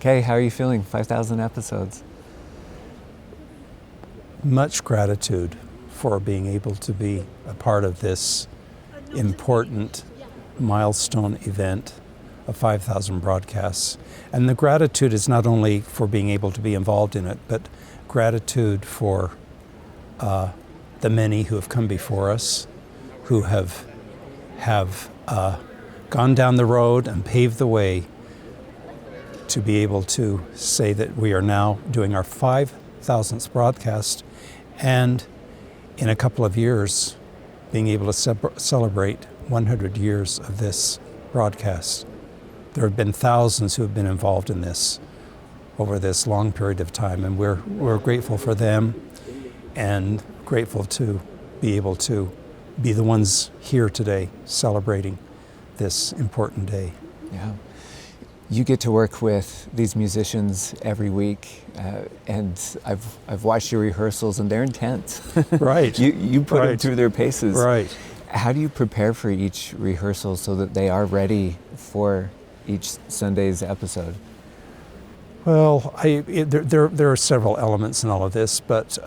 Kay, how are you feeling? 5,000 episodes. Much gratitude for being able to be a part of this important milestone event of 5,000 broadcasts. And the gratitude is not only for being able to be involved in it, but gratitude for the many who have come before us, who have gone down the road and paved the way to be able to say that we are now doing our 5,000th broadcast, and in a couple of years being able to celebrate 100 years of this broadcast. There have been thousands who have been involved in this over this long period of time, and we're grateful for them and grateful to be able to be the ones here today celebrating this important day. Yeah. You get to work with these musicians every week, and I've watched your rehearsals, and they're intense. Right. You put them through their paces. Right. How do you prepare for each rehearsal so that they are ready for each Sunday's episode? Well, there are several elements in all of this, but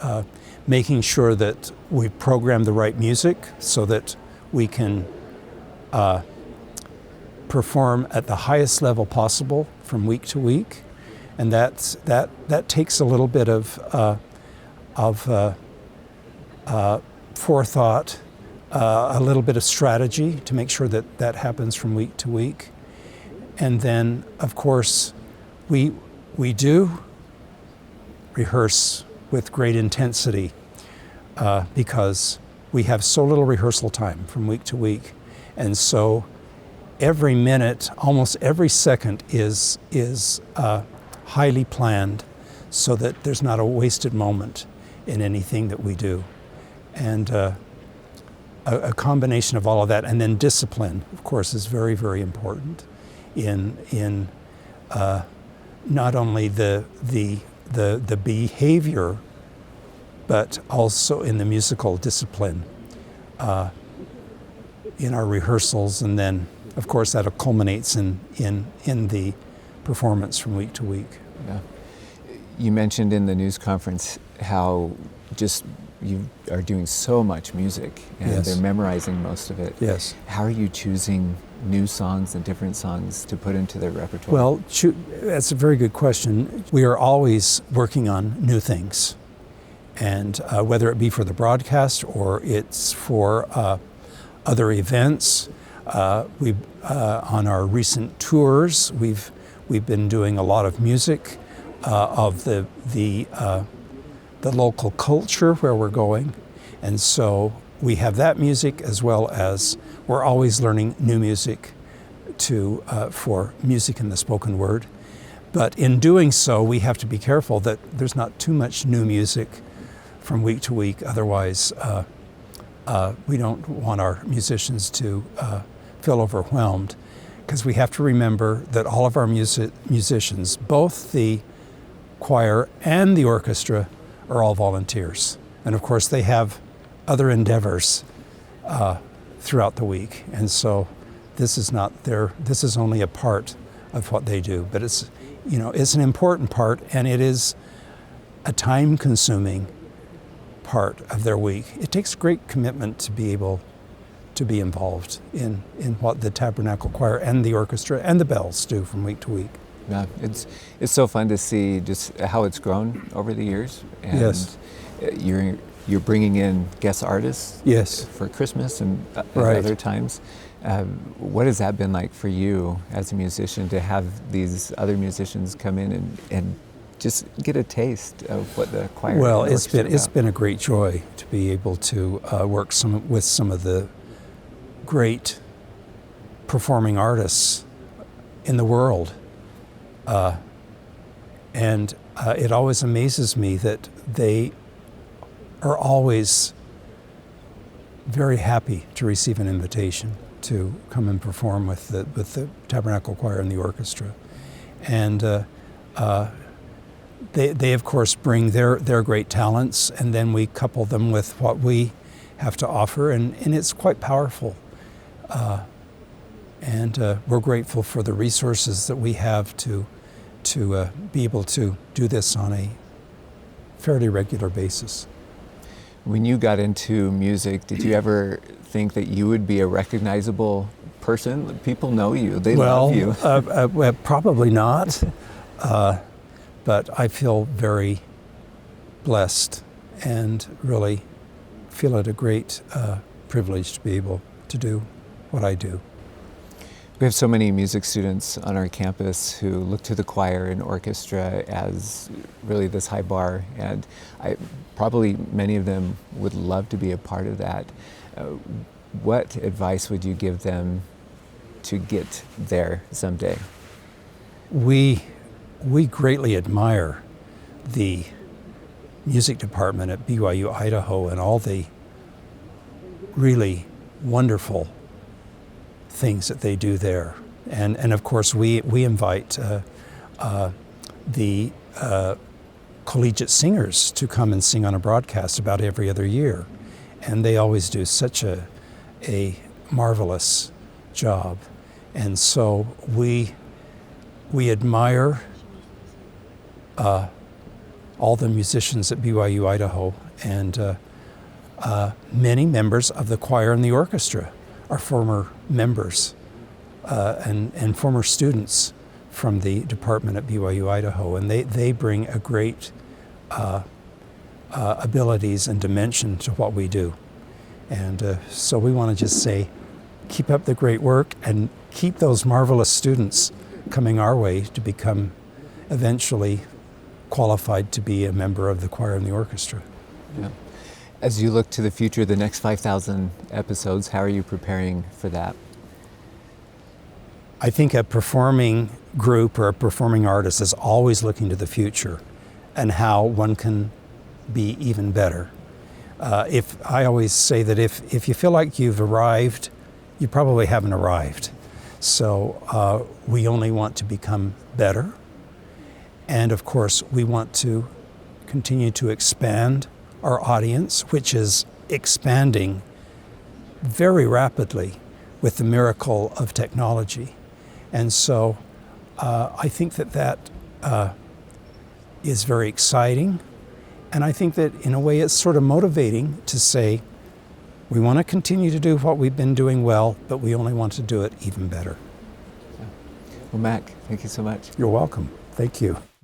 making sure that we program the right music so that we can perform at the highest level possible from week to week, and that takes a little bit of forethought, a little bit of strategy to make sure that that happens from week to week. And then, of course, we do rehearse with great intensity because we have so little rehearsal time from week to week, and so every minute, almost every second is highly planned so that there's not a wasted moment in anything that we do. And a combination of all of that, and then discipline, of course, is very, very important in not only the behavior, but also in the musical discipline in our rehearsals, and then of course, that culminates in the performance from week to week. Yeah. You mentioned in the news conference how just you are doing so much music, and yes. They're memorizing most of it. Yes. How are you choosing new songs and different songs to put into their repertoire? Well, that's a very good question. We are always working on new things, and whether it be for the broadcast or it's for other events. On our recent tours, we've been doing a lot of music of the local culture where we're going, and so we have that music, as well as we're always learning new music for music in the spoken word. But in doing so, we have to be careful that there's not too much new music from week to week. Otherwise, we don't want our musicians to feel overwhelmed, because we have to remember that all of our musicians, both the choir and the orchestra, are all volunteers. And of course they have other endeavors throughout the week. And so this is only a part of what they do. But it's an important part, and it is a time-consuming part of their week. It takes great commitment to be able to be involved in what the Tabernacle Choir and the orchestra and the bells do from week to week. Yeah, it's so fun to see just how it's grown over the years. And yes. You're bringing in guest artists. Yes. For Christmas and right. other times. What has that been like for you as a musician, to have these other musicians come in and just get a taste of what the choir? Well, it's been a great joy to be able to work with some of the great performing artists in the world, and it always amazes me that they are always very happy to receive an invitation to come and perform with the Tabernacle Choir and the orchestra, and they of course bring their great talents, and then we couple them with what we have to offer, and it's quite powerful. And we're grateful for the resources that we have to to be able to do this on a fairly regular basis. When you got into music, did you ever think that you would be a recognizable person? People know you, they love you. Well, probably not, but I feel very blessed and really feel it a great privilege to be able to do what I do. We have so many music students on our campus who look to the choir and orchestra as really this high bar, and probably many of them would love to be a part of that. What advice would you give them to get there someday? We greatly admire the music department at BYU-Idaho and all the really wonderful things that they do there. And of course, we invite the collegiate singers to come and sing on a broadcast about every other year. And they always do such a marvelous job. And so we admire all the musicians at BYU-Idaho, and many members of the choir and the orchestra are former members and former students from the department at BYU-Idaho, and they bring a great abilities and dimension to what we do. And so we want to just say, keep up the great work and keep those marvelous students coming our way to become eventually qualified to be a member of the choir and the orchestra. Yeah. As you look to the future, the next 5,000 episodes, how are you preparing for that? I think a performing group or a performing artist is always looking to the future and how one can be even better. I always say that if you feel like you've arrived, you probably haven't arrived. So we only want to become better. And of course, we want to continue to expand our audience, which is expanding very rapidly with the miracle of technology. And so I think that is very exciting. And I think that in a way it's sort of motivating to say, we want to continue to do what we've been doing well, but we only want to do it even better. Well, Mack, thank you so much. You're welcome. Thank you.